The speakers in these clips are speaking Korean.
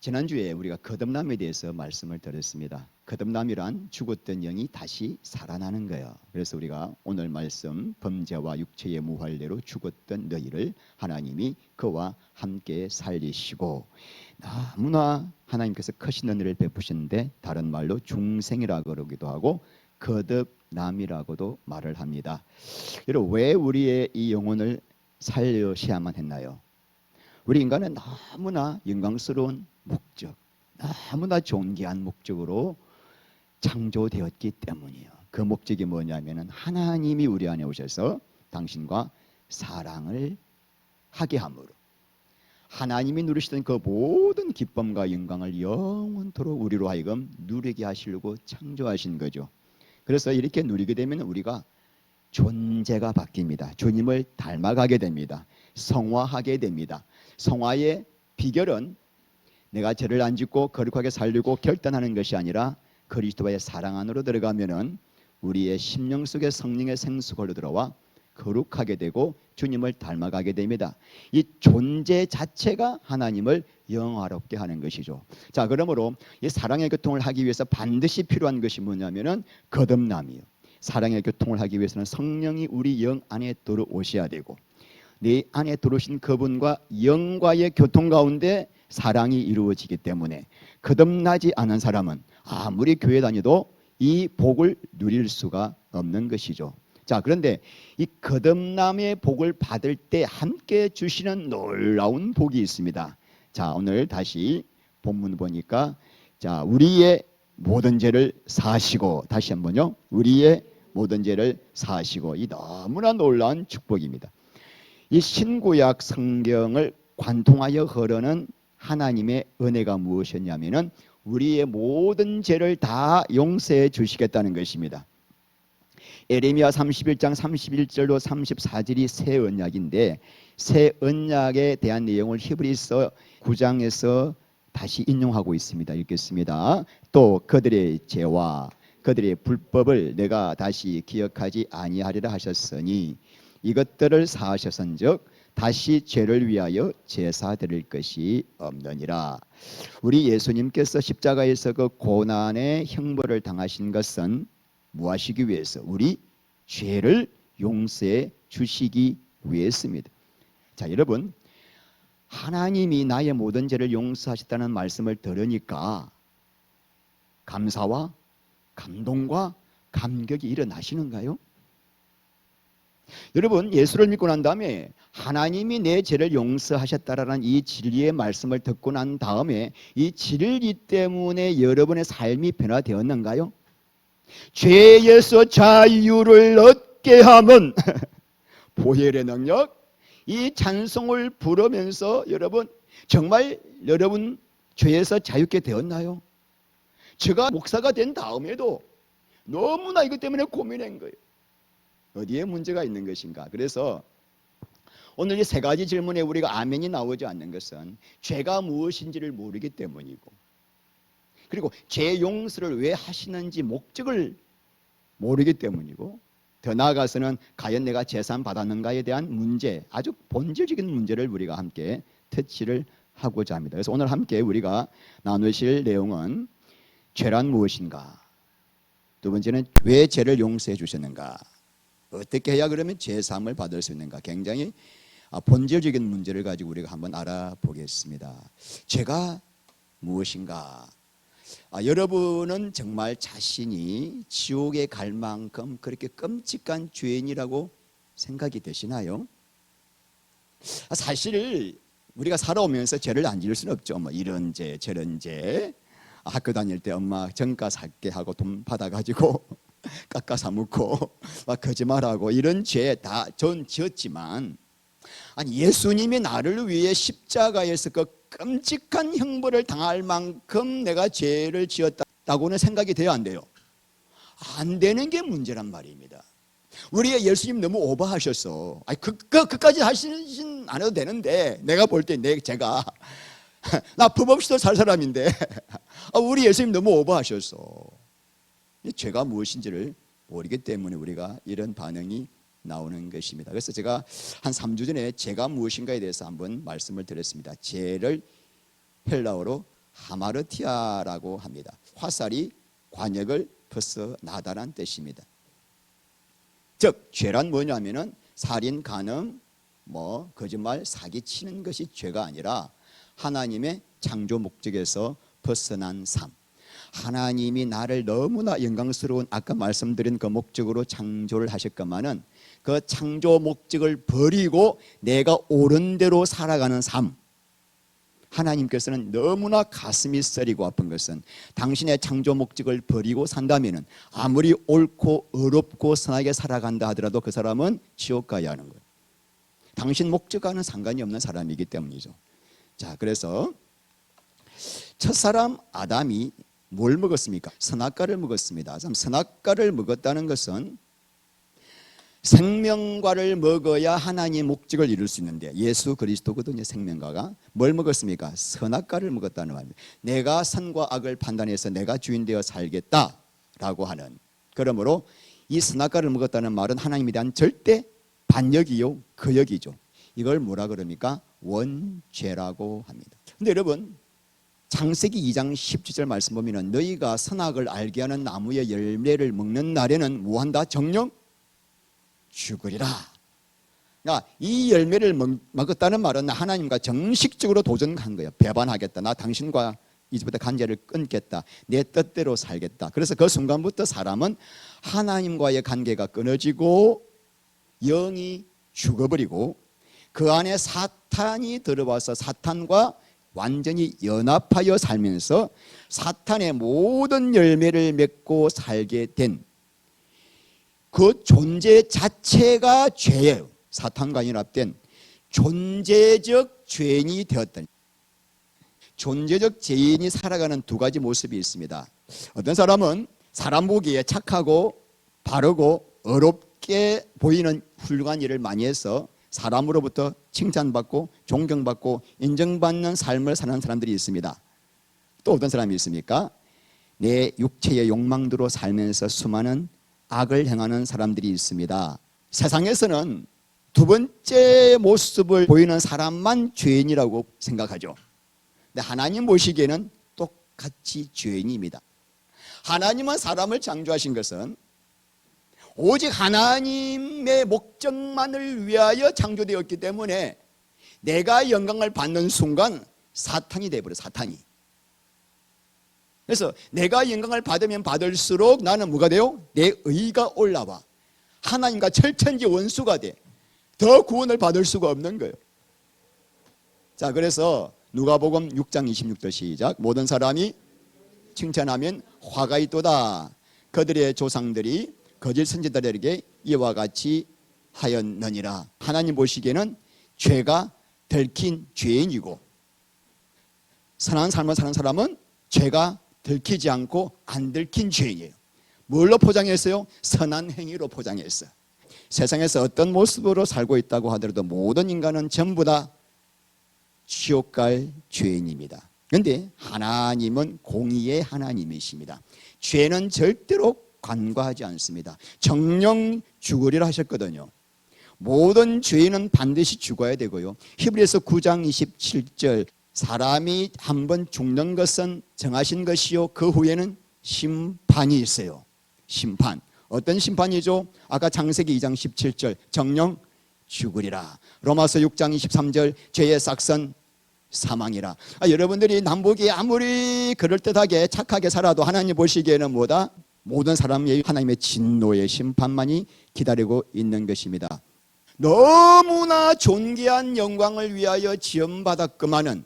지난주에 우리가 거듭남에 대해서 말씀을 드렸습니다. 거듭남이란 죽었던 영이 다시 살아나는 거예요. 그래서 우리가 오늘 말씀 범죄와 육체의 무활례로 죽었던 너희를 하나님이 그와 함께 살리시고 너무나 하나님께서 크신 은혜를 베푸시는데 다른 말로 중생이라고 그러기도 하고 거듭남이라고도 말을 합니다. 여러분 왜 우리의 이 영혼을 살려셔야만 했나요? 우리 인간은 너무나 영광스러운 목적, 너무나 존귀한 목적으로 창조되었기 때문이에요. 그 목적이 뭐냐면은 하나님이 우리 안에 오셔서 당신과 사랑을 하게 함으로 하나님이 누리시던 그 모든 기쁨과 영광을 영원토록 우리로 하여금 누리게 하시려고 창조하신 거죠. 그래서 이렇게 누리게 되면 우리가 존재가 바뀝니다. 주님을 닮아가게 됩니다. 성화하게 됩니다. 성화의 비결은 내가 죄를 안 짓고 거룩하게 살려고 결단하는 것이 아니라 그리스도와의 사랑 안으로 들어가면은 우리의 심령 속에 성령의 생수가 흘러들어와 거룩하게 되고 주님을 닮아가게 됩니다. 이 존재 자체가 하나님을 영화롭게 하는 것이죠. 자, 그러므로 이 사랑의 교통을 하기 위해서 반드시 필요한 것이 뭐냐면은 거듭남이요. 사랑의 교통을 하기 위해서는 성령이 우리 영 안에 들어오셔야 되고 내 안에 들어오신 그분과 영과의 교통 가운데 사랑이 이루어지기 때문에 거듭나지 않은 사람은 아무리 교회 다녀도 이 복을 누릴 수가 없는 것이죠. 자, 그런데 이 거듭남의 복을 받을 때 함께 주시는 놀라운 복이 있습니다. 자, 오늘 다시 본문 보니까 자, 우리의 모든 죄를 사하시고 다시 한번요. 우리의 모든 죄를 사하시고 이 너무나 놀라운 축복입니다. 이 신구약 성경을 관통하여 흐르는 하나님의 은혜가 무엇이었냐면은 우리의 모든 죄를 다 용서해 주시겠다는 것입니다. 에레미야 31장 31절로 34절이 새 언약인데 새 언약에 대한 내용을 히브리서 9장에서 다시 인용하고 있습니다. 읽겠습니다. 또 그들의 죄와 그들의 불법을 내가 다시 기억하지 아니하리라 하셨으니 이것들을 사하셨은즉 다시 죄를 위하여 제사 드릴 것이 없느니라. 우리 예수님께서 십자가에서 그 고난의 형벌을 당하신 것은 무엇이기 위해서? 우리 죄를 용서해 주시기 위해서입니다. 자, 여러분 하나님이 나의 모든 죄를 용서하셨다는 말씀을 들으니까 감사와 감동과 감격이 일어나시는가요? 여러분 예수를 믿고 난 다음에 하나님이 내 죄를 용서하셨다라는 이 진리의 말씀을 듣고 난 다음에 이 진리 때문에 여러분의 삶이 변화되었는가요? 죄에서 자유를 얻게 함은 보혈의 능력, 이 찬송을 부르면서 여러분 정말 여러분 죄에서 자유케 되었나요? 제가 목사가 된 다음에도 너무나 이것 때문에 고민한 거예요. 어디에 문제가 있는 것인가? 그래서 오늘 이 세 가지 질문에 우리가 아멘이 나오지 않는 것은 죄가 무엇인지를 모르기 때문이고 그리고 죄 용서를 왜 하시는지 목적을 모르기 때문이고 더 나아가서는 과연 내가 재산 받았는가에 대한 문제, 아주 본질적인 문제를 우리가 함께 터치를 하고자 합니다. 그래서 오늘 함께 우리가 나누실 내용은 죄란 무엇인가? 두 번째는 왜 죄를 용서해 주셨는가? 어떻게 해야 그러면 죄사함을 받을 수 있는가? 굉장히 본질적인 문제를 가지고 우리가 한번 알아보겠습니다. 죄가 무엇인가? 여러분은 정말 자신이 지옥에 갈 만큼 그렇게 끔찍한 죄인이라고 생각이 되시나요? 사실 우리가 살아오면서 죄를 안 지을 수는 없죠. 뭐 이런 죄 저런 죄, 학교 다닐 때 엄마 정가 살게 하고 돈 받아가지고 깎아 사먹고 막 거짓말하고 이런 죄 다 전 지었지만 아니 예수님이 나를 위해 십자가에서 그 끔찍한 형벌을 당할 만큼 내가 죄를 지었다고는 생각이 돼야 안 돼요? 안 되는 게 문제란 말입니다. 우리가 예수님 너무 오버하셨어. 아니 그까지 하시진 않아도 되는데 내가 볼 때 제가 나 법 없이도 살 사람인데 우리 예수님 너무 오버하셨어. 죄가 무엇인지를 모르기 때문에 우리가 이런 반응이 나오는 것입니다. 그래서 제가 한 3주 전에 죄가 무엇인가에 대해서 한번 말씀을 드렸습니다. 죄를 헬라어로 하마르티아라고 합니다. 화살이 관역을 벗어나다란 뜻입니다. 즉 죄란 뭐냐면은 살인, 간음, 거짓말, 사기치는 것이 죄가 아니라 하나님의 창조 목적에서 벗어난 삶. 하나님이 나를 너무나 영광스러운 아까 말씀드린 그 목적으로 창조를 하셨건만은 그 창조 목적을 버리고 내가 옳은 대로 살아가는 삶. 하나님께서는 너무나 가슴이 쓰리고 아픈 것은 당신의 창조 목적을 버리고 산다면은 아무리 옳고 의롭고 선하게 살아간다 하더라도 그 사람은 지옥 가야 하는 거예요. 당신 목적과는 상관이 없는 사람이기 때문이죠. 자, 그래서 첫사람 아담이 뭘 먹었습니까? 선악과를 먹었습니다. 선악과를 먹었다는 것은 생명과를 먹어야 하나님의 목적을 이룰 수 있는데 예수 그리스도거든요. 생명과가 뭘 먹었습니까? 선악과를 먹었다는 말입니다. 내가 선과 악을 판단해서 내가 주인 되어 살겠다라고 하는, 그러므로 이 선악과를 먹었다는 말은 하나님에 대한 절대 반역이요 거역이죠. 이걸 뭐라 그럽니까? 원죄라고 합니다. 근데 여러분 창세기 2장 17절 말씀 보면은 너희가 선악을 알게 하는 나무의 열매를 먹는 날에는 뭐한다? 정령 죽으리라. 그러니까 이 열매를 먹었다는 말은 하나님과 정식적으로 도전한 거예요. 배반하겠다. 나 당신과 이제부터 관계를 끊겠다. 내 뜻대로 살겠다. 그래서 그 순간부터 사람은 하나님과의 관계가 끊어지고 영이 죽어버리고 그 안에 사탄이 들어와서 사탄과 완전히 연합하여 살면서 사탄의 모든 열매를 맺고 살게 된 그 존재 자체가 죄예요. 사탄과 연합된 존재적 죄인이 되었던, 존재적 죄인이 살아가는 두 가지 모습이 있습니다. 어떤 사람은 사람 보기에 착하고 바르고 어렵게 보이는 훌륭한 일을 많이 해서 사람으로부터 칭찬받고 존경받고 인정받는 삶을 사는 사람들이 있습니다. 또 어떤 사람이 있습니까? 내 육체의 욕망대로 살면서 수많은 악을 행하는 사람들이 있습니다. 세상에서는 두 번째 모습을 보이는 사람만 죄인이라고 생각하죠. 근데 하나님 보시기에는 똑같이 죄인입니다. 하나님은 사람을 창조하신 것은 오직 하나님의 목적만을 위하여 창조되었기 때문에 내가 영광을 받는 순간 사탄이 되어버려요. 사탄이. 그래서 내가 영광을 받으면 받을수록 나는 뭐가 돼요? 내 의가 올라와 하나님과 철천지 원수가 돼. 더 구원을 받을 수가 없는 거예요. 자, 그래서 누가복음 6장 26절 시작. 모든 사람이 칭찬하면 화가 있도다. 그들의 조상들이 거짓 선지자들에게 이와 같이 하였느니라. 하나님 보시기에는 죄가 들킨 죄인이고 선한 삶을 사는 사람은 죄가 들키지 않고 안 들킨 죄인이에요. 뭘로 포장했어요? 선한 행위로 포장했어요. 세상에서 어떤 모습으로 살고 있다고 하더라도 모든 인간은 전부 다 지옥 갈 죄인입니다. 그런데 하나님은 공의의 하나님이십니다. 죄는 절대로 간과하지 않습니다. 정령 죽으리라 하셨거든요. 모든 죄인은 반드시 죽어야 되고요. 히브리서 9장 27절 사람이 한번 죽는 것은 정하신 것이요 그 후에는 심판이 있어요. 심판. 어떤 심판이죠? 아까 창세기 2장 17절 정령 죽으리라. 로마서 6장 23절 죄의 싹선 사망이라. 여러분들이 남보기에 아무리 그럴듯하게 착하게 살아도 하나님 보시기에는 뭐다? 모든 사람이 하나님의 진노의 심판만이 기다리고 있는 것입니다. 너무나 존귀한 영광을 위하여 지음받았구만은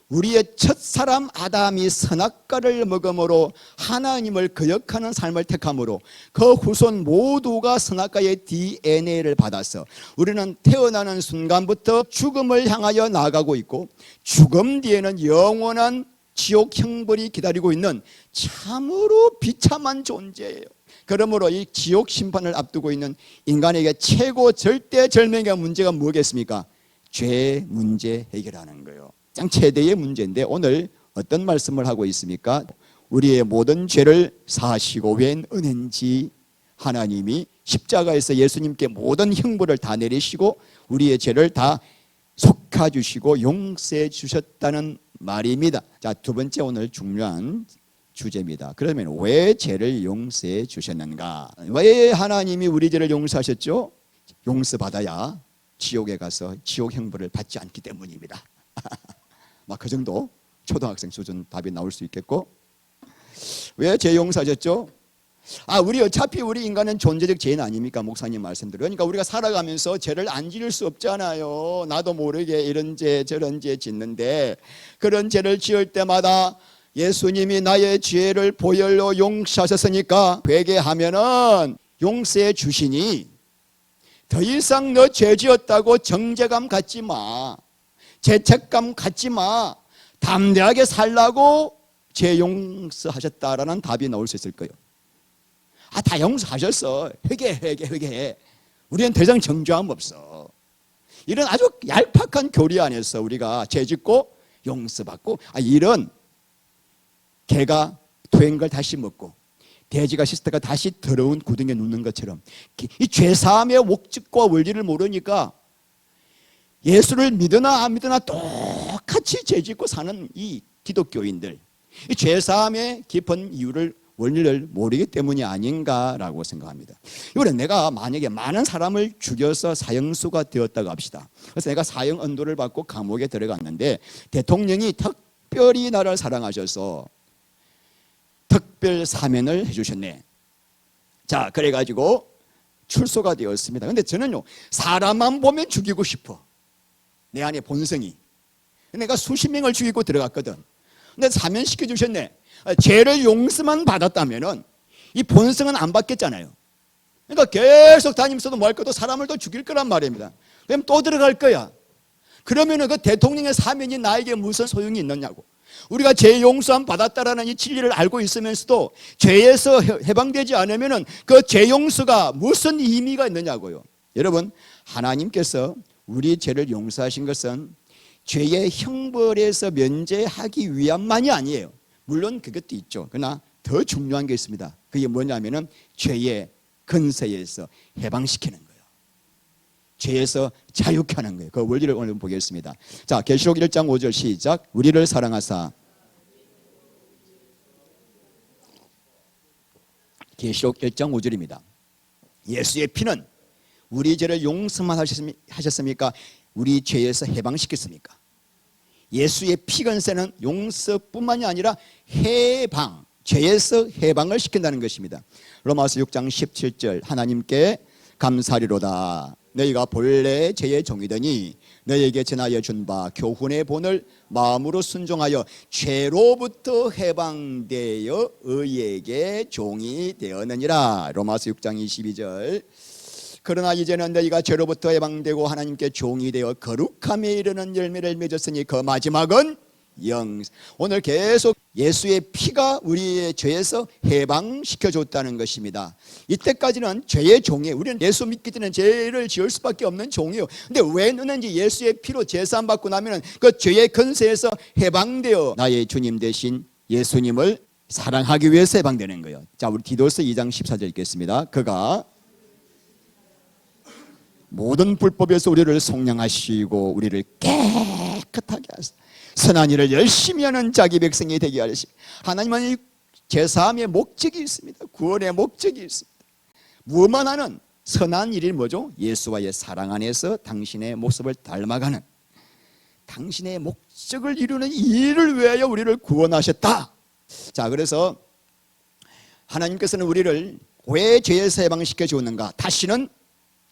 우리의 첫사람 아담이 선악과를 먹음으로 하나님을 거역하는 삶을 택함으로 그 후손 모두가 선악과의 DNA를 받아서 우리는 태어나는 순간부터 죽음을 향하여 나아가고 있고 죽음 뒤에는 영원한 지옥 형벌이 기다리고 있는 참으로 비참한 존재예요. 그러므로 이 지옥 심판을 앞두고 있는 인간에게 최고 절대절명의 문제가 뭐겠습니까? 죄 문제 해결하는 거예요. 가장 최대의 문제인데 오늘 어떤 말씀을 하고 있습니까? 우리의 모든 죄를 사하시고 웬 은혜인지 하나님이 십자가에서 예수님께 모든 형벌을 다 내리시고 우리의 죄를 다 속아주시고 용서해 주셨다는 말입니다. 자, 두 번째 오늘 중요한 주제입니다. 그러면 왜 죄를 용서해 주셨는가? 왜 하나님이 우리 죄를 용서하셨죠? 용서받아야 지옥에 가서 지옥 형벌을 받지 않기 때문입니다. 막 그 정도 초등학생 수준 답이 나올 수 있겠고, 왜 죄 용서하셨죠? 우리 어차피 우리 인간은 존재적 죄인 아닙니까? 목사님 말씀대로. 그러니까 우리가 살아가면서 죄를 안 지을 수 없잖아요. 나도 모르게 이런 죄 저런 죄 짓는데, 그런 죄를 지을 때마다 예수님이 나의 죄를 보혈로 용서하셨으니까 회개하면은 용서해 주시니 더 이상 너 죄 지었다고 정죄감 갖지 마, 죄책감 갖지 마, 담대하게 살라고 죄 용서하셨다라는 답이 나올 수 있을 거예요. 다 용서하셨어. 회개해. 우리는 더 이상 정죄함 없어. 이런 아주 얄팍한 교리 안에서 우리가 죄 짓고 용서받고, 이런 개가 토한 걸 다시 먹고 돼지가 씻다가 다시 더러운 구덩이에 눕는 것처럼, 이 죄사함의 목적과 원리를 모르니까 예수를 믿으나 안 믿으나 똑같이 죄 짓고 사는 이 기독교인들, 이 죄사함의 깊은 이유를 원리를 모르기 때문이 아닌가라고 생각합니다. 이번에 내가 만약에 많은 사람을 죽여서 사형수가 되었다고 합시다. 그래서 내가 사형 언도를 받고 감옥에 들어갔는데 대통령이 특별히 나를 사랑하셔서 특별 사면을 해주셨네. 자, 그래가지고 출소가 되었습니다. 근데 저는요, 사람만 보면 죽이고 싶어. 내 안에 본성이. 내가 수십 명을 죽이고 들어갔거든. 근데 사면시켜 주셨네. 죄를 용서만 받았다면은 이 본성은 안 받겠잖아요. 그러니까 계속 다니면서도 뭐 할 것도 사람을 또 죽일 거란 말입니다. 그럼 또 들어갈 거야. 그러면은 그 대통령의 사면이 나에게 무슨 소용이 있느냐고. 우리가 죄 용서함 받았다라는 이 진리를 알고 있으면서도 죄에서 해방되지 않으면은 그 죄 용서가 무슨 의미가 있느냐고요. 여러분, 하나님께서 우리 죄를 용서하신 것은 죄의 형벌에서 면제하기 위함만이 아니에요. 물론 그것도 있죠. 그러나 더 중요한 게 있습니다. 그게 뭐냐면은 죄의 근세에서 해방시키는 거예요. 죄에서 자유케 하는 거예요. 그 원리를 오늘 보겠습니다. 자, 계시록 1장 5절 시작. 우리를 사랑하사. 계시록 1장 5절입니다. 예수의 피는 우리 죄를 용서만 하셨습니까? 우리 죄에서 해방시켰습니까? 예수의 피 근세는 용서뿐만이 아니라 해방, 죄에서 해방을 시킨다는 것입니다. 로마서 6장 17절 하나님께 감사리로다. 너희가 본래 죄의 종이더니 너희에게 전하여 준 바 교훈의 본을 마음으로 순종하여 죄로부터 해방되어 의에게 종이 되었느니라. 로마서 6장 22절. 그러나 이제는 너희가 죄로부터 해방되고 하나님께 종이 되어 거룩함에 이르는 열매를 맺었으니 그 마지막은 영생. 오늘 계속 예수의 피가 우리의 죄에서 해방시켜줬다는 것입니다. 이때까지는 죄의 종이에요. 우리는 예수 믿기 전에 죄를 지을 수밖에 없는 종이에요. 근데 왜 너는지 예수의 피로 제사함 받고 나면 그 죄의 근세에서 해방되어 나의 주님 대신 예수님을 사랑하기 위해서 해방되는 거예요. 자, 우리 디도서 2장 14절 읽겠습니다. 그가 모든 불법에서 우리를 속량하시고 우리를 깨끗하게 하사 선한 일을 열심히 하는 자기 백성이 되게 하시고. 하나님은 제사함의 목적이 있습니다. 구원의 목적이 있습니다. 무엇만 하는 선한 일이 뭐죠? 예수와의 사랑 안에서 당신의 모습을 닮아가는, 당신의 목적을 이루는 이 일을 위하여 우리를 구원하셨다. 자, 그래서 하나님께서는 우리를 왜 죄에서 해방시켜 주었는가? 다시는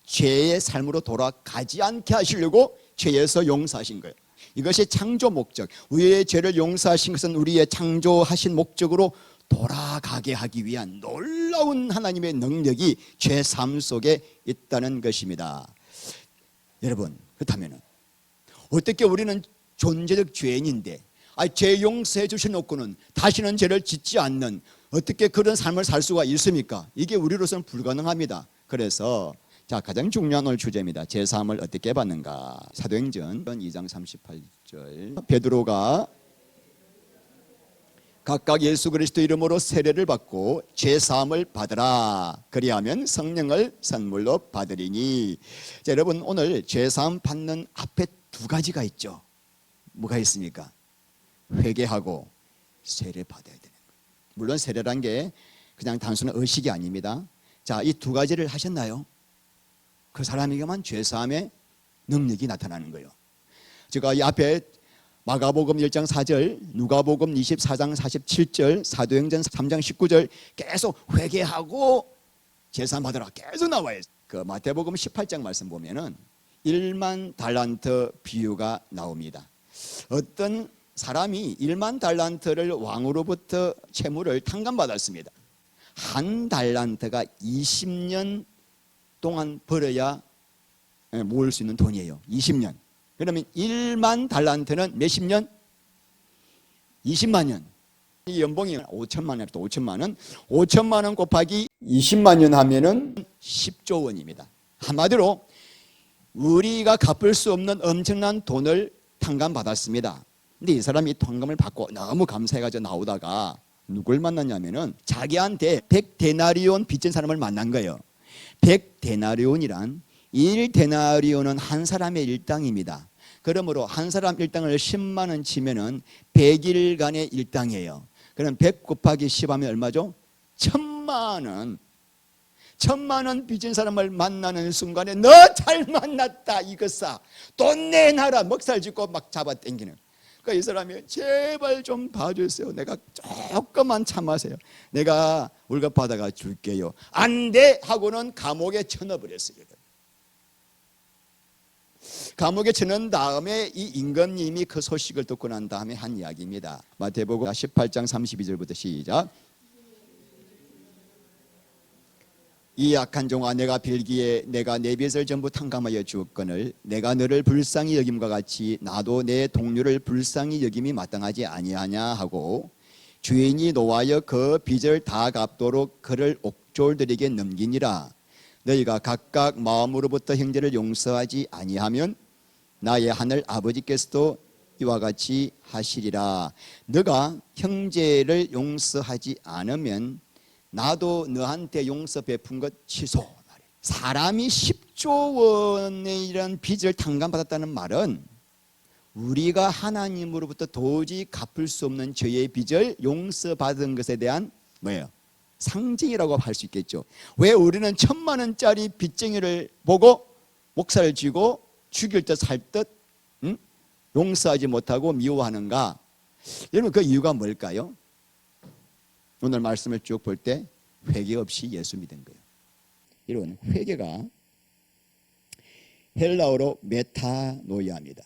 죄의 삶으로 돌아가지 않게 하시려고 죄에서 용서하신 거예요. 이것이 창조 목적. 우리의 죄를 용서하신 것은 우리의 창조하신 목적으로 돌아가게 하기 위한 놀라운 하나님의 능력이 죄 삶 속에 있다는 것입니다. 여러분, 그렇다면 어떻게 우리는 존재적 죄인인데 죄 용서해 주셔놓고는 다시는 죄를 짓지 않는, 어떻게 그런 삶을 살 수가 있습니까? 이게 우리로서는 불가능합니다. 그래서 자, 가장 중요한 오늘 주제입니다. 제사함을 어떻게 받는가? 사도행전 2장 38절 베드로가 각각 예수 그리스도 이름으로 세례를 받고 제사함을 받으라. 그리하면 성령을 선물로 받으리니. 자, 여러분, 오늘 제사함 받는 앞에 두 가지가 있죠. 뭐가 있습니까? 회개하고 세례 받아야 되는 거예요. 물론 세례란 게 그냥 단순한 의식이 아닙니다. 자, 이 두 가지를 하셨나요? 그 사람에게만 죄사함의 능력이 나타나는 거예요. 제가 이 앞에 마가복음 1장 4절, 누가복음 24장 47절, 사도행전 3장 19절 계속 회개하고 제사함 받으라 계속 나와요. 그 마태복음 18장 말씀 보면은 1만 달란트 비유가 나옵니다. 어떤 사람이 1만 달란트를 왕으로부터 채무를 탕감받았습니다. 한 달란트가 20년 동안 벌어야 모을 수 있는 돈이에요. 20년. 그러면 1만 달란트는 몇십 년? 20만 년. 이 연봉이 5천만 원부터 5천만 원. 5천만 원 곱하기 20만 년 하면은 10조 원입니다. 한마디로 우리가 갚을 수 없는 엄청난 돈을 탕감받았습니다. 근데 이 사람이 탕감을 받고 너무 감사해가지고 나오다가 누굴 만났냐면은 자기한테 100데나리온 빚진 사람을 만난 거예요. 100데나리온이란 1데나리온은 한 사람의 일당입니다. 그러므로 한 사람 일당을 10만 원 치면은 100일간의 일당이에요. 그럼 100 곱하기 10 하면 얼마죠? 1000만 원. 1000만 원 빚진 사람을 만나는 순간에 너 잘 만났다 이것사 돈 내놔라 먹살 짓고 막 잡아 당기는. 그러니까 이 사람이 제발 좀 봐주세요. 내가 조금만 참으세요. 내가 월급 받아가 줄게요. 안 돼 하고는 감옥에 쳐넣어버렸어요. 감옥에 쳐넣은 다음에 이 임금님이 그 소식을 듣고 난 다음에 한 이야기입니다. 마태복음 18장 32절부터 시작. 이 악한 종아 내가 빌기에 내가 내 빚을 전부 탕감하여 주었거늘 내가 너를 불쌍히 여김과 같이 나도 내 동료를 불쌍히 여김이 마땅하지 아니하냐 하고 주인이 노하여 그 빚을 다 갚도록 그를 옥졸들에게 넘기니라. 너희가 각각 마음으로부터 형제를 용서하지 아니하면 나의 하늘 아버지께서도 이와 같이 하시리라. 너가 형제를 용서하지 않으면 나도 너한테 용서 베푼 것 취소. 사람이 10조 원의 이런 빚을 탕감받았다는 말은 우리가 하나님으로부터 도저히 갚을 수 없는 죄의 빚을 용서받은 것에 대한 뭐예요? 상징이라고 할 수 있겠죠. 왜 우리는 1000만 원짜리 빚쟁이를 보고 목살을 쥐고 죽일 듯 살 듯 용서하지 못하고 미워하는가? 여러분 그 이유가 뭘까요? 오늘 말씀을 쭉 볼 때 회개 없이 예수 믿은 거예요. 여러분 회개가 헬라어로 메타노이아입니다.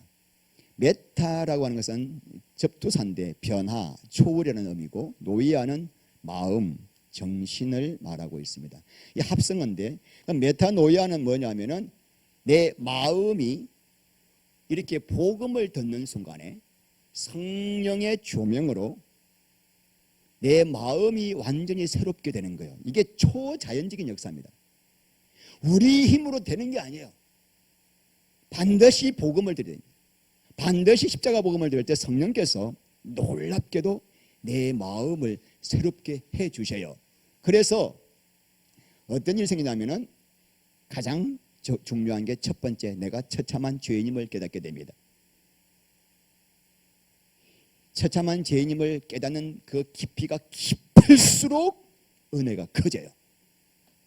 메타라고 하는 것은 접두사인데 변화, 초월이라는 의미고 노이아는 마음, 정신을 말하고 있습니다. 이 합성어인데 메타노이아는 뭐냐면은 내 마음이 이렇게 복음을 듣는 순간에 성령의 조명으로 내 마음이 완전히 새롭게 되는 거예요. 이게 초자연적인 역사입니다. 우리 힘으로 되는 게 아니에요. 반드시 복음을 드려야 됩니다. 반드시 십자가 복음을 드릴 때 성령께서 놀랍게도 내 마음을 새롭게 해 주셔요. 그래서 어떤 일이 생기냐면은 가장 중요한 게 첫 번째, 내가 처참한 죄인임을 깨닫게 됩니다. 처참한 죄인임을 깨닫는 그 깊이가 깊을수록 은혜가 커져요.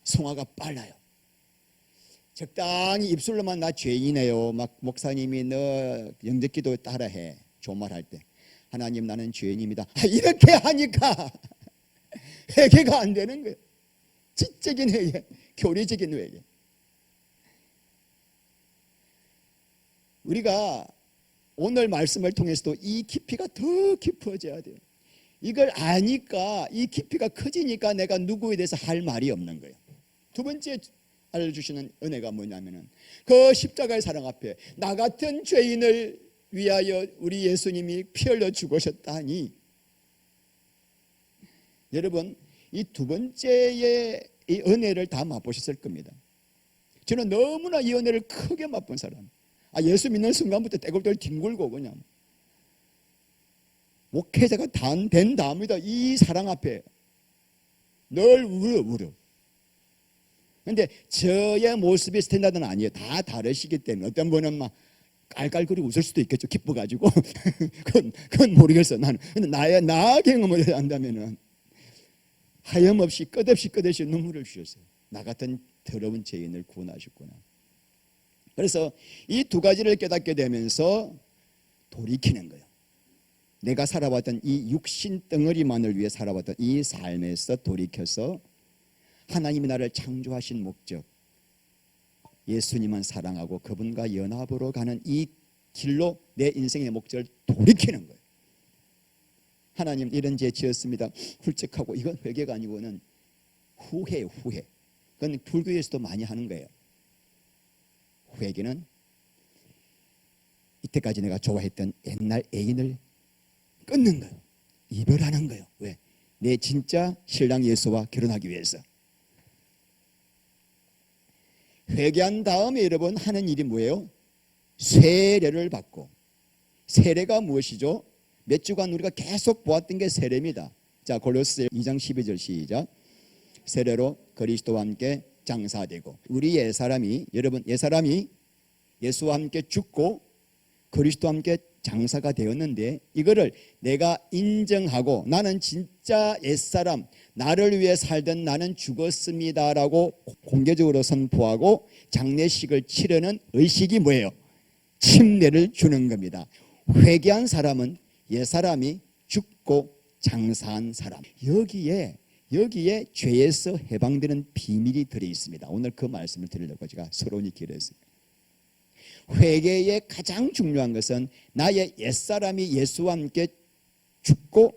성화가 빨라요. 적당히 입술로만 나 죄인이에요. 막 목사님이 너 영접기도 따라해. 조말할 때 하나님 나는 죄인입니다. 이렇게 하니까 회개가 안 되는 거예요. 지적인 회개, 교리적인 회개. 우리가 오늘 말씀을 통해서도 이 깊이가 더 깊어져야 돼요. 이걸 아니까 이 깊이가 커지니까 내가 누구에 대해서 할 말이 없는 거예요. 두 번째 알려주시는 은혜가 뭐냐면은 그 십자가의 사랑 앞에 나 같은 죄인을 위하여 우리 예수님이 피 흘려 죽으셨다니. 여러분 이 두 번째의 이 은혜를 다 맛보셨을 겁니다. 저는 너무나 이 은혜를 크게 맛본 사람. 예수 믿는 순간부터 떼굴떼굴 뒹굴고 그냥 목회자가 된 다음이다. 이 사랑 앞에 늘 울어. 그런데 저의 모습이 스탠다드는 아니에요. 다 다르시기 때문에 어떤 분은 막 깔깔거리고 웃을 수도 있겠죠. 기뻐가지고. 그건 모르겠어. 나는. 근데 나 경험을 한다면은 하염없이 끝없이 눈물을 주셨어요. 나 같은 더러운 죄인을 구원하셨구나. 그래서 이 두 가지를 깨닫게 되면서 돌이키는 거예요. 내가 살아왔던 이 육신 덩어리만을 위해 살아왔던 이 삶에서 돌이켜서 하나님이 나를 창조하신 목적, 예수님은 사랑하고 그분과 연합으로 가는 이 길로 내 인생의 목적을 돌이키는 거예요. 하나님 이런 죄 지었습니다. 훌쩍하고 이건 회개가 아니고는 후회예요. 후회. 그건 불교에서도 많이 하는 거예요. 회개는 이때까지 내가 좋아했던 옛날 애인을 끊는 거예요. 이별하는 거예요. 왜? 내 진짜 신랑 예수와 결혼하기 위해서. 회개한 다음에 여러분 하는 일이 뭐예요? 세례를 받고. 세례가 무엇이죠? 몇 주간 우리가 계속 보았던 게 세례입니다. 자, 골로새 2장 12절 시작. 세례로 그리스도와 함께 장사되고. 우리 옛사람이, 여러분 옛사람이 예수와 함께 죽고 그리스도와 함께 장사가 되었는데, 이거를 내가 인정하고 나는 진짜 옛사람, 나를 위해 살던 나는 죽었습니다라고 공개적으로 선포하고 장례식을 치르는 의식이 뭐예요? 침례를 주는 겁니다. 회개한 사람은 옛사람이 죽고 장사한 사람. 여기에 죄에서 해방되는 비밀이 들어 있습니다. 오늘 그 말씀을 드리려고 제가 서론이 길었습니다. 회개의 가장 중요한 것은 나의 옛사람이 예수와 함께 죽고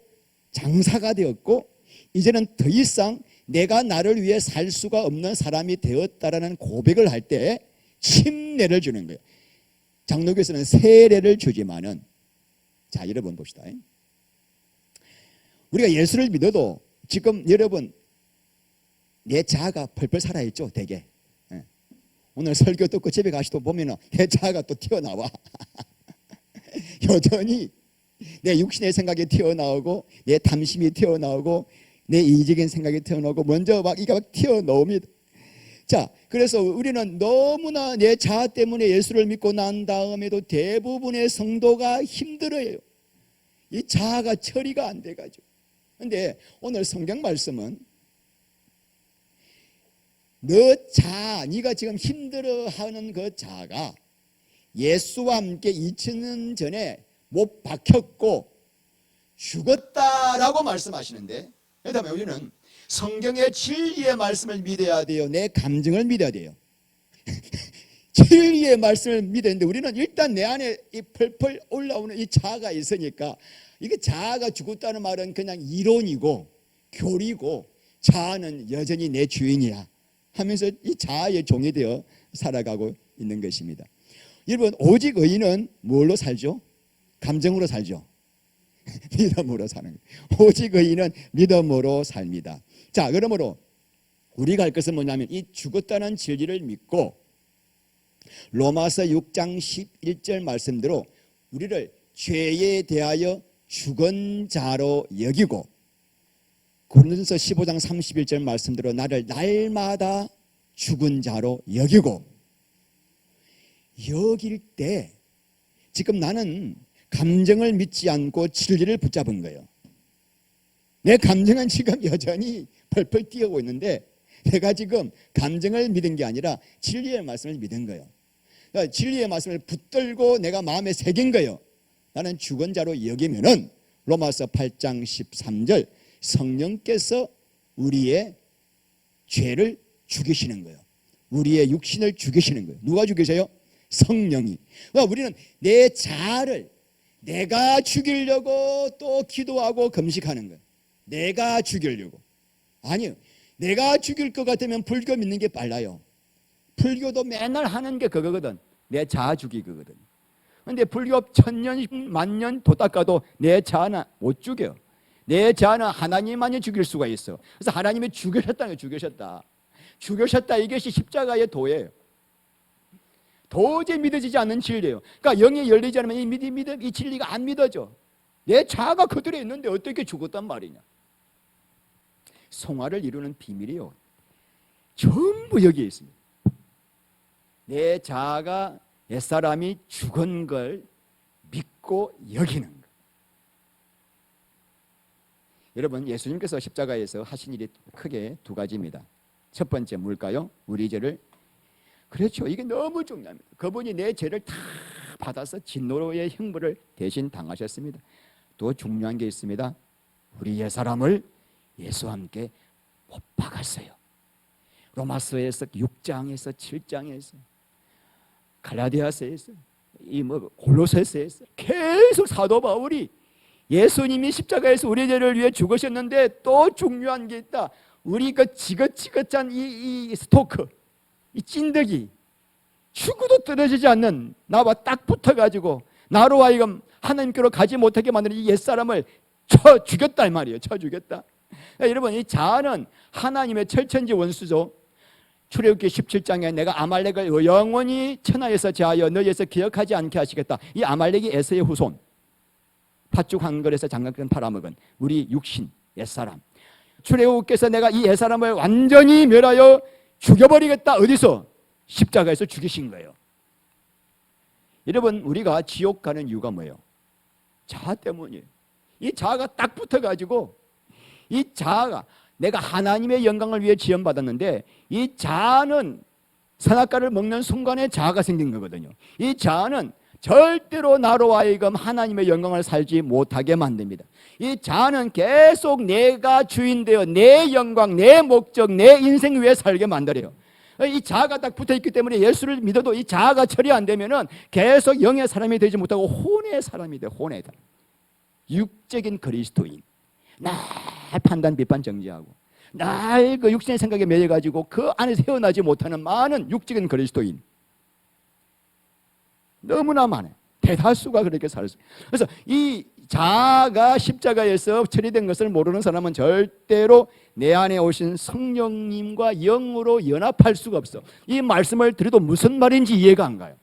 장사가 되었고 이제는 더 이상 내가 나를 위해 살 수가 없는 사람이 되었다라는 고백을 할 때 침례를 주는 거예요. 장로교에서는 세례를 주지만은, 자 여러분 봅시다. 우리가 예수를 믿어도 지금 여러분 내 자아가 펄펄 살아있죠. 되게 오늘 설교 듣고 집에 가시도 보면은 내 자아가 또 튀어나와. 여전히 내 육신의 생각이 튀어나오고 내 탐심이 튀어나오고 내 이기적인 생각이 튀어나오고 먼저 막 이가 막 튀어나옵니다. 자, 그래서 우리는 너무나 내 자아 때문에 예수를 믿고 난 다음에도 대부분의 성도가 힘들어요. 이 자아가 처리가 안 돼가지고. 근데 오늘 성경 말씀은 너 자아, 네가 지금 힘들어하는 그 자아가 예수와 함께 2000년 전에 못 박혔고 죽었다라고 말씀하시는데, 그다음에 우리는 성경의 진리의 말씀을 믿어야 돼요. 내 감정을 믿어야 돼요. 진리의 말씀을 믿어야 되는데 우리는 일단 내 안에 이 펄펄 올라오는 이 자아가 있으니까, 이게 자아가 죽었다는 말은 그냥 이론이고 교리고 자아는 여전히 내 주인이야 하면서 이 자아의 종이 되어 살아가고 있는 것입니다. 여러분, 오직 의인은 뭘로 살죠? 감정으로 살죠. 믿음으로 사는 거예요. 오직 의인은 믿음으로 삽니다. 자, 그러므로 우리가 할 것은 뭐냐면 이 죽었다는 진리를 믿고 로마서 6장 11절 말씀대로 우리를 죄에 대하여 죽은 자로 여기고, 고린도서 15장 31절 말씀대로 나를 날마다 죽은 자로 여기고, 여길 때 지금 나는 감정을 믿지 않고 진리를 붙잡은 거예요. 내 감정은 지금 여전히 펄펄 뛰어오고 있는데 내가 지금 감정을 믿은 게 아니라 진리의 말씀을 믿은 거예요. 그러니까 진리의 말씀을 붙들고 내가 마음에 새긴 거예요. 나는 죽은 자로 여기면은 로마서 8장 13절 성령께서 우리의 죄를 죽이시는 거예요. 우리의 육신을 죽이시는 거예요. 누가 죽이세요? 성령이. 그러니까 우리는 내 자아를 내가 죽이려고 또 기도하고 금식하는 거예요. 내가 죽이려고. 아니요. 내가 죽일 것 같으면 불교 믿는 게 빨라요. 불교도 맨날 하는 게 그거거든. 내 자아 죽이거든. 근데 불교 1000년, 10,000년 도 닦아도 내 자아는 못 죽여. 내 자아는 하나님만이 죽일 수가 있어. 그래서 하나님이 죽으셨다는 거예요. 죽으셨다. 이것이 십자가의 도예요. 도저히 믿어지지 않는 진리예요. 그러니까 영이 열리지 않으면 이 진리가 안 믿어져. 내 자아가 그대로 있는데 어떻게 죽었단 말이냐. 성화를 이루는 비밀이요. 전부 여기에 있습니다. 내 자아가 옛사람이 죽은 걸 믿고 여기는 것. 여러분, 예수님께서 십자가에서 하신 일이 크게 두 가지입니다. 첫 번째 뭘까요? 우리 죄를, 그렇죠, 이게 너무 중요합니다. 그분이 내 죄를 다 받아서 진노의 형벌을 대신 당하셨습니다. 또 중요한 게 있습니다. 우리 옛사람을 예수와 함께 못 박았어요. 로마서에서 6장에서 7장에서 갈라디아서에서 골로새서에서 계속 사도 바울이 예수님이 십자가에서 우리 죄를 위해 죽으셨는데 또 중요한 게 있다. 우리 그 지긋지긋한 이 스토커, 이 찐득이 죽어도 떨어지지 않는 나와 딱 붙어가지고 나로 하여금 하나님께로 가지 못하게 만드는 이 옛사람을 쳐 죽였다 이 말이에요. 쳐 죽였다. 여러분, 이 자아는 하나님의 철천지 원수죠. 출애굽기 17장에 내가 아말렉을 영원히 천하에서 제하여 너희에서 기억하지 않게 하시겠다. 이 아말렉이 에서의 후손, 팥죽 한 그릇에 장갑끈 팔아먹은 우리 육신 옛사람. 출애굽께서 내가 이 옛사람을 완전히 멸하여 죽여버리겠다. 어디서? 십자가에서 죽이신 거예요. 여러분, 우리가 지옥 가는 이유가 뭐예요? 자아 때문이에요. 이 자아가 딱 붙어가지고, 이 자아가 내가 하나님의 영광을 위해 지원받았는데 이 자아는 선악과를 먹는 순간에 자아가 생긴 거거든요. 이 자아는 절대로 나로 하여금 하나님의 영광을 살지 못하게 만듭니다. 이 자아는 계속 내가 주인 되어 내 영광, 내 목적, 내 인생 위에 살게 만들어요. 이 자아가 딱 붙어있기 때문에 예수를 믿어도 이 자아가 처리 안 되면은 계속 영의 사람이 되지 못하고 혼의 사람이 돼. 혼의 사람. 육적인 그리스도인. 날 판단, 비판, 정죄하고 날 그 육신의 생각에 매여가지고 그 안에서 헤어나지 못하는 많은 육적인 그리스도인 너무나 많아요. 대다수가 그렇게 살았어요. 그래서 이 자아가 십자가에서 처리된 것을 모르는 사람은 절대로 내 안에 오신 성령님과 영으로 연합할 수가 없어. 이 말씀을 들어도 무슨 말인지 이해가 안 가요.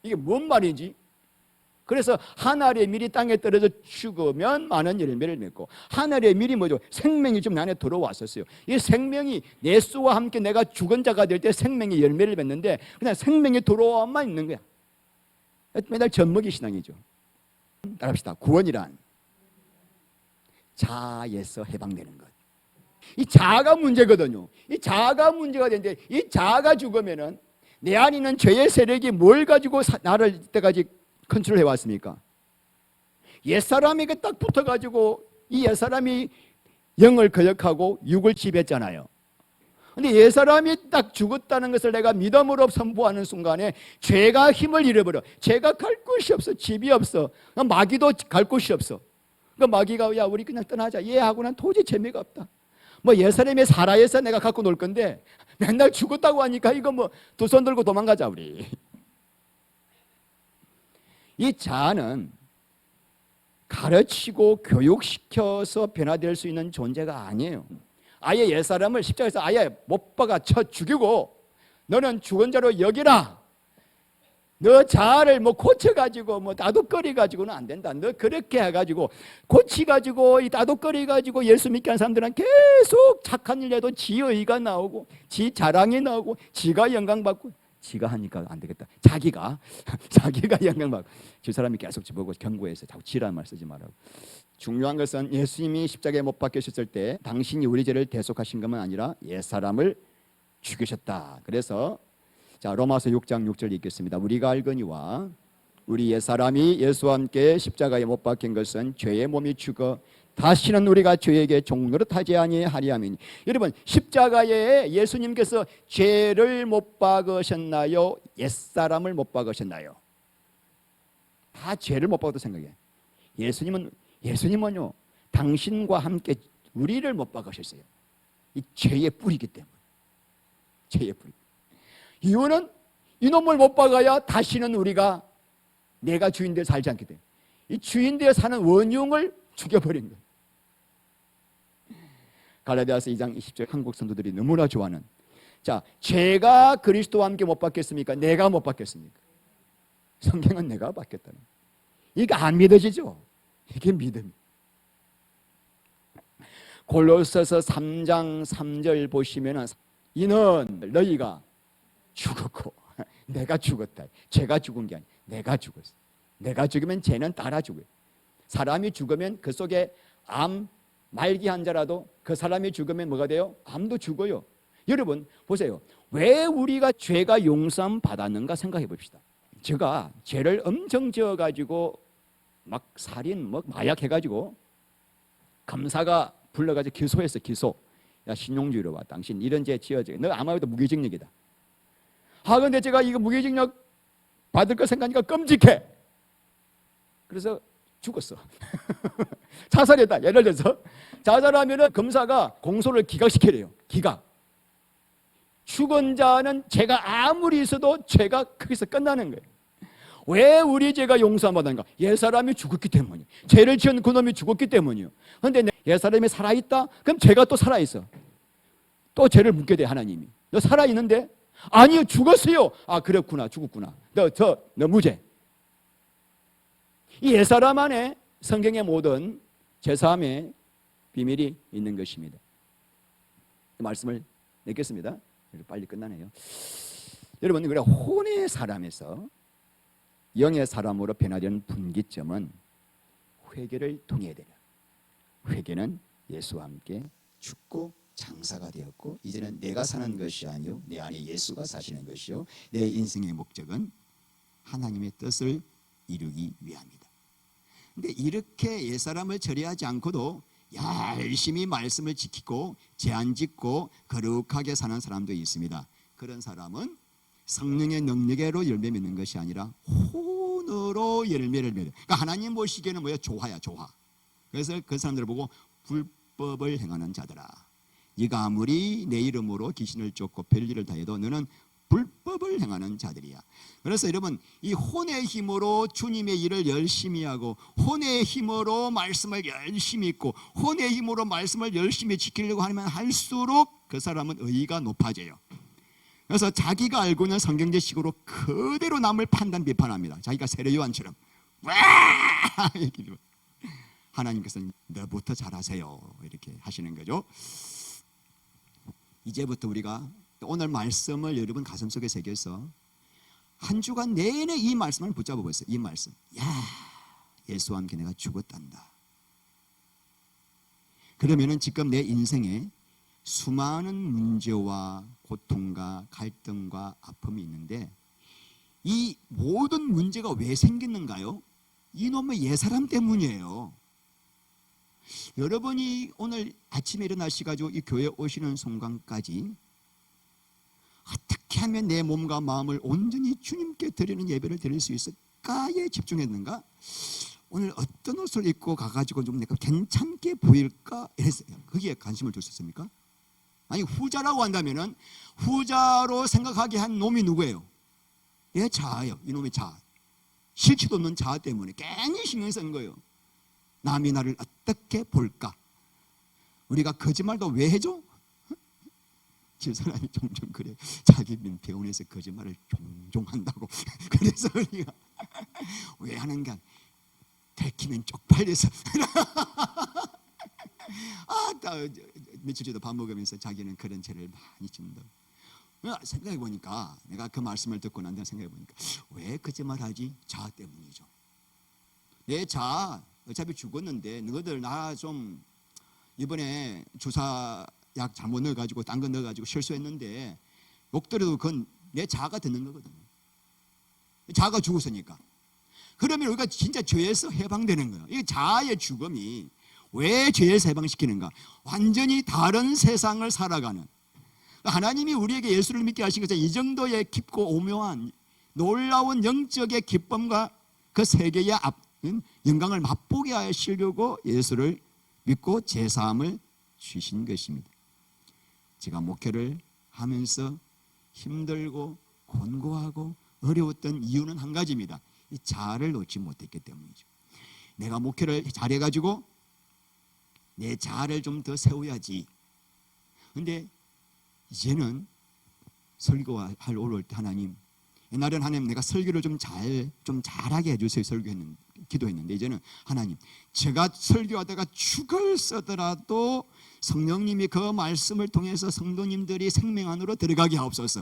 이게 뭔 말인지. 그래서 하늘의 밀이 땅에 떨어져 죽으면 많은 열매를 맺고, 하늘의 밀이 뭐죠? 생명이 좀 내 안에 들어왔었어요. 이 생명이 예수와 함께 내가 죽은 자가 될 때 생명이 열매를 맺는데 그냥 생명이 들어와만 있는 거야. 맨날 젖먹이 신앙이죠. 따라합시다. 구원이란 자아에서 해방되는 것. 이 자아가 문제거든요. 이 자아가 문제가 되는데 이 자아가 죽으면은 내 안에 있는 죄의 세력이 뭘 가지고 나를 이때까지 컨트롤해 왔습니까? 옛사람에게 딱 붙어가지고 이 옛사람이 영을 거역하고 육을 지배했잖아요. 근데 옛사람이 딱 죽었다는 것을 내가 믿음으로 선포하는 순간에 죄가 힘을 잃어버려. 죄가 갈 곳이 없어. 집이 없어. 마귀도 갈 곳이 없어. 그러니까 마귀가 야 우리 그냥 떠나자. 얘하고 난 도저히 재미가 없다. 뭐 옛사람이 살아있어 내가 갖고 놀 건데 맨날 죽었다고 하니까 이거 뭐 두 손 들고 도망가자 우리. 이 자아는 가르치고 교육시켜서 변화될 수 있는 존재가 아니에요. 아예 옛사람을 십자가에서 아예 못 박아 쳐 죽이고 너는 죽은 자로 여기라. 너 자아를 뭐 고쳐가지고 뭐 따둑거리가지고는 안 된다. 너 그렇게 해가지고 고치가지고 이 따둑거리가지고 예수 믿게 한 사람들은 계속 착한 일 해도 지 의가 나오고 지 자랑이 나오고 지가 영광받고 지가 하니까 안 되겠다. 자기가 영광받고 저 사람이 계속 저보고 경고해서 자꾸 지라는 말 쓰지 말라고. 중요한 것은 예수님이 십자가에 못 박히셨을 때 당신이 우리 죄를 대속하신 것만 아니라 옛사람을 죽이셨다. 그래서 자 로마서 6장 6절 읽겠습니다. 우리가 알거니와 우리 옛사람이 예수와 함께 십자가에 못 박힌 것은 죄의 몸이 죽어 다시는 우리가 죄에게 종노릇하지 아니하리함이니. 여러분 십자가에 예수님께서 죄를 못 박으셨나요? 옛사람을 못 박으셨나요? 다 죄를 못 박았다고 생각해. 예수님은요 당신과 함께 우리를 못 박으셨어요. 이 죄의 뿌리이기 때문에. 죄의 뿌리. 이유는 이놈을 못 박아야 다시는 우리가 내가 주인되어 살지 않게 돼. 이 주인되어 사는 원흉을 죽여버린 거예요. 갈라디아서 2장 20절 한국 성도들이 너무나 좋아하는 자 죄가 그리스도와 함께 못 박혔습니까? 내가 못 박혔습니까? 성경은 내가 박혔다는 이게 안 믿어지죠? 이게 믿음. 골로새서 3장 3절 보시면은 이는 너희가 죽었고 내가 죽었다. 제가 죽은 게 아니야. 내가 죽었어. 내가 죽으면 쟤는 따라 죽어요. 사람이 죽으면 그 속에 암 말기 환자라도 그 사람이 죽으면 뭐가 돼요? 암도 죽어요. 여러분 보세요. 왜 우리가 죄가 용서함 받았는가 생각해 봅시다. 제가 죄를 엄청 지어가지고 막 살인 뭐 마약 해가지고 검사가 불러가지고 기소했어. 기소. 야 신용주의로 와. 당신 이런 죄 지어져. 너 아마도 무기징역이다. 근데 제가 이거 무기징역 받을 거 생각하니까 끔찍해. 그래서 죽었어. 자살했다. 예를 들어서 자살하면 검사가 공소를 기각시켜야 돼요. 기각. 죽은 자는 죄가 아무리 있어도 죄가 거기서 끝나는 거예요. 왜 우리 죄가 용서받는가? 옛사람이 죽었기 때문이에요. 죄를 지은 그놈이 죽었기 때문이에요. 그런데 옛사람이 살아있다? 그럼 죄가 또 살아있어. 또 죄를 묻게 돼 하나님이. 너 살아있는데? 아니요 죽었어요. 그렇구나 죽었구나. 너 무죄. 이 옛사람 안에 성경의 모든 죄사함의 비밀이 있는 것입니다. 말씀을 맺겠습니다. 빨리 끝나네요. 여러분 우리가 혼의 사람에서 영의 사람으로 변화되는 분기점은 회개를 통해야 돼요. 회개는 예수와 함께 죽고 장사가 되었고 이제는 내가 사는 것이 아니요 내 안에 예수가 사시는 것이요 내 인생의 목적은 하나님의 뜻을 이루기 위함이다. 근데 이렇게 옛사람을 처리하지 않고도 열심히 말씀을 지키고 죄 안 짓고 거룩하게 사는 사람도 있습니다. 그런 사람은 성령의 능력으로 열매 맺는 것이 아니라 혼으로 열매를 맺어요. 그러니까 하나님 보시기에는 뭐야? 조화야 조화. 그래서 그 사람들을 보고 불법을 행하는 자들아 네가 아무리 내 이름으로 귀신을 쫓고 별일을 다해도 너는 불법을 행하는 자들이야. 그래서 여러분 이 혼의 힘으로 주님의 일을 열심히 하고 혼의 힘으로 말씀을 열심히 읽고 혼의 힘으로 말씀을 열심히 지키려고 하면 할수록 그 사람은 의의가 높아져요. 그래서 자기가 알고 있는 성경제식으로 그대로 남을 판단 비판합니다. 자기가 세례 요한처럼 하나님께서는 너부터 잘하세요 이렇게 하시는 거죠. 이제부터 우리가 오늘 말씀을 여러분 가슴속에 새겨서 한 주간 내내 이 말씀을 붙잡아 보세요. 이 말씀. 예수와 함께 내가 죽었단다. 그러면은 지금 내 인생에 수많은 문제와 고통과 갈등과 아픔이 있는데 이 모든 문제가 왜 생겼는가요? 이놈의 옛사람 때문이에요. 여러분이 오늘 아침에 일어나셔가지고 이 교회에 오시는 순간까지 어떻게 하면 내 몸과 마음을 온전히 주님께 드리는 예배를 드릴 수 있을까에 집중했는가? 오늘 어떤 옷을 입고 가가지고 좀 내가 괜찮게 보일까? 이랬어요. 거기에 관심을 두셨습니까? 아니 후자라고 한다면은 후자로 생각하게 한 놈이 누구예요? 자아예요. 이놈의 자아. 실체도 없는 자아 때문에 괜히 신경 쓴 거예요. 남이 나를 어떻게 볼까? 우리가 거짓말도 왜 해줘? 집사람이 종종 그래. 자기 병원에서 거짓말을 종종 한다고. 그래서 우리가 왜 하는가? 들키면 쪽팔려서. 며칠 전에도 밥 먹으면서 자기는 그런 죄를 많이 짓는다. 생각해 보니까 내가 그 말씀을 듣고 난 다음에 생각해 보니까 왜 거짓말하지? 자아 때문이죠. 내 자아 어차피 죽었는데 너희들 나 좀 이번에 주사약 잘못 넣어가지고 딴 거 넣어가지고 실수했는데 욕들어도 그건 내 자아가 듣는 거거든요. 자아가 죽었으니까. 그러면 우리가 진짜 죄에서 해방되는 거예요. 이 자아의 죽음이 왜 죄에서 해방시키는가? 완전히 다른 세상을 살아가는, 하나님이 우리에게 예수를 믿게 하신 것은 이 정도의 깊고 오묘한 놀라운 영적의 기쁨과 그 세계의 영광을 맛보게 하시려고 예수를 믿고 제사함을 주신 것입니다. 제가 목회를 하면서 힘들고 곤고하고 어려웠던 이유는 한 가지입니다. 이 자아를 놓지 못했기 때문이죠. 내가 목회를 잘해가지고 내 자아를 좀 더 세워야지. 근데 이제는 설교할 올올 때 하나님, 옛날에는 하나님 내가 설교를 좀 잘하게 해주세요 기도했는데 이제는 하나님 제가 설교하다가 죽을 쓰더라도 성령님이 그 말씀을 통해서 성도님들이 생명 안으로 들어가게 하옵소서.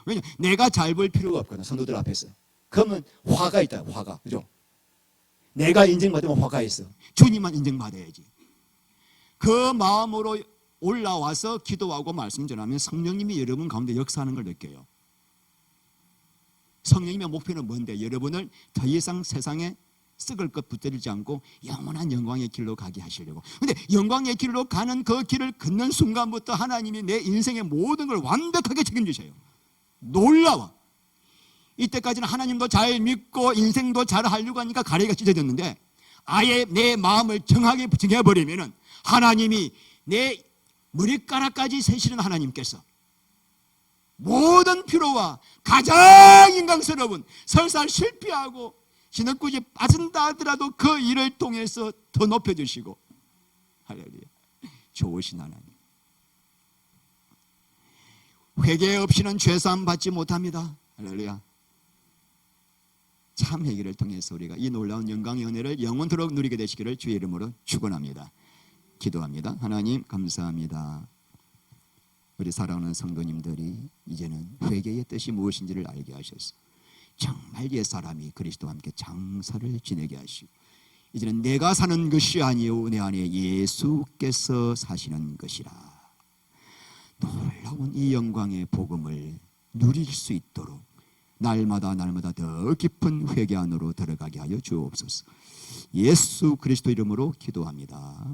왜냐 내가 잘 볼 필요가 없거든 성도들 앞에서. 그러면 화가 있다. 화가. 그죠? 내가 인정받으면 화가 있어. 주님만 인정받아야지. 그 마음으로 올라와서 기도하고 말씀 전하면 성령님이 여러분 가운데 역사하는 걸 느껴요. 성령님의 목표는 뭔데? 여러분을 더 이상 세상에 썩을 것 붙들지 않고 영원한 영광의 길로 가게 하시려고. 근데 영광의 길로 가는 그 길을 걷는 순간부터 하나님이 내 인생의 모든 걸 완벽하게 책임지셔요. 놀라워. 이때까지는 하나님도 잘 믿고 인생도 잘 하려고 하니까 가래가 찢어졌는데 아예 내 마음을 정하게 정해버리면은 하나님이 내 머리카락까지 세시는 하나님께서 모든 필요와 가장 인간스러운 설사 실패하고 진흙구지 빠진다 하더라도 그 일을 통해서 더 높여주시고 할렐루야 좋으신 하나님. 회개 없이는 죄사함 받지 못합니다. 할렐루야. 참 회개를 통해서 우리가 이 놀라운 영광의 은혜를 영원토록 누리게 되시기를 주의 이름으로 축원합니다. 기도합니다. 하나님 감사합니다. 우리 사랑하는 성도님들이 이제는 회개의 뜻이 무엇인지를 알게 하셔서 정말 옛사람이 그리스도와 함께 장사를 지내게 하시고 이제는 내가 사는 것이 아니요 내 안에 예수께서 사시는 것이라. 놀라운 이 영광의 복음을 누릴 수 있도록 날마다 더 깊은 회개 안으로 들어가게 하여 주옵소서. 예수 그리스도 이름으로 기도합니다.